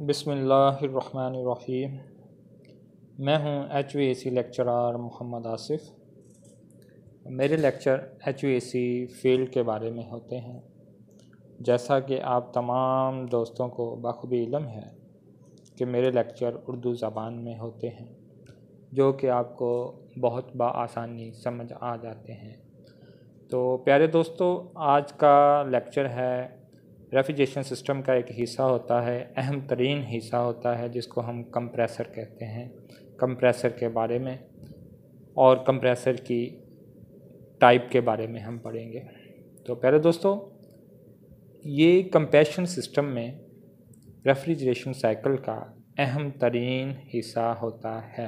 बिस्मिल्लाहिर्रहमानिर्रहीम। मैं हूं HVAC लेक्चरर मोहम्मद आसिफ़। मेरे लेक्चर HVAC फ़ील्ड के बारे में होते हैं। जैसा कि आप तमाम दोस्तों को बखूबी इल्म है कि मेरे लेक्चर उर्दू ज़बान में होते हैं, जो कि आपको बहुत बआसानी समझ आ जाते हैं। तो प्यारे दोस्तों, आज का लेक्चर है रेफ्रिजरेशन सिस्टम का एक हिस्सा होता है, अहम तरीन हिस्सा होता है, जिसको हम कंप्रेसर कहते हैं। कंप्रेसर के बारे में और कंप्रेसर की टाइप के बारे में हम पढ़ेंगे। तो प्यारे दोस्तों, ये कंप्रेशन सिस्टम में रेफ्रिजरेशन साइकिल का अहम तरीन हिस्सा होता है।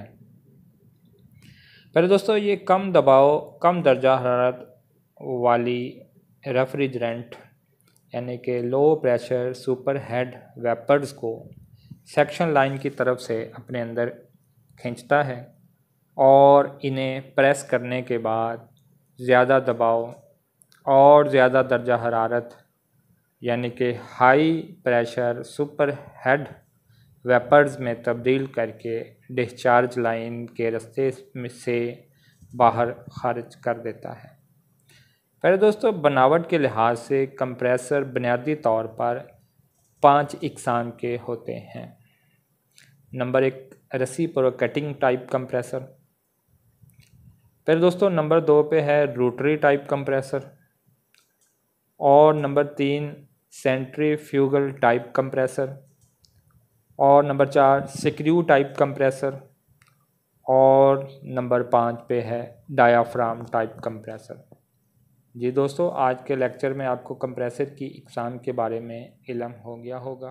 प्यारे दोस्तों, ये कम दबाव, कम दर्जा हरारत वाली रेफ्रिजरेंट यानी कि low pressure super heated vapours को सेक्शन लाइन की तरफ से अपने अंदर खींचता है और इन्हें प्रेस करने के बाद ज़्यादा दबाव और ज़्यादा दर्जा हरारत यानी कि high pressure super heated vapours में तब्दील करके डिस्चार्ज लाइन के रास्ते से बाहर खारिज कर देता है। पहले दोस्तों, बनावट के लिहाज से कंप्रेसर बुनियादी तौर पर 5 इकसाम के होते हैं। Number 1 reciprocating type compressor. फिर दोस्तों नंबर 2 पे है रोटरी टाइप कंप्रेसर, और नंबर 3 सेंट्रीफ्यूगल टाइप कंप्रेसर, और नंबर 4 स्क्रू टाइप कंप्रेसर, और नंबर 5 पे है डायाफ्राम टाइप कंप्रेसर। जी दोस्तों, आज के लेक्चर में आपको कंप्रेसर की इकसाम के बारे में इल्म हो गया होगा।